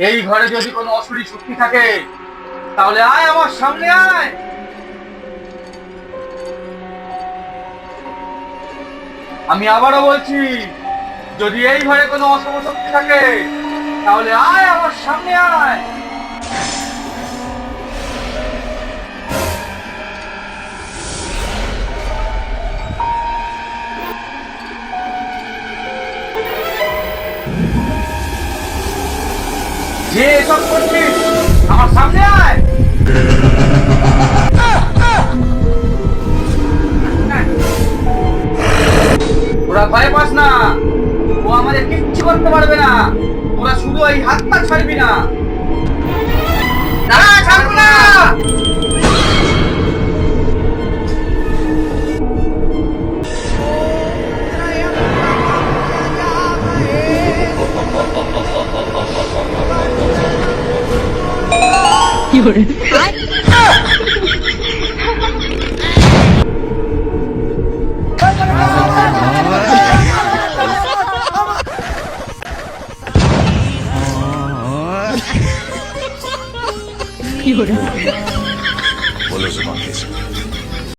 এই ঘরে যদি কোনো অসুরী শক্তি থাকে তাহলে আয় আমার সামনে আয়। আমি আবারও বলছি, যদি এই ঘরে কোনো অশুভ শক্তি থাকে তাহলে আয় আমার সামনে আয়। যে এসব করছিস আমার সামনে আয়। ওরা ভয় পাস না, ও আমাদের কিচ্ছু করতে পারবে না। ওরা শুধু এই হাতটা ছাড়বি না। না ছাড়বো না। বলো জুমা খেয়েছে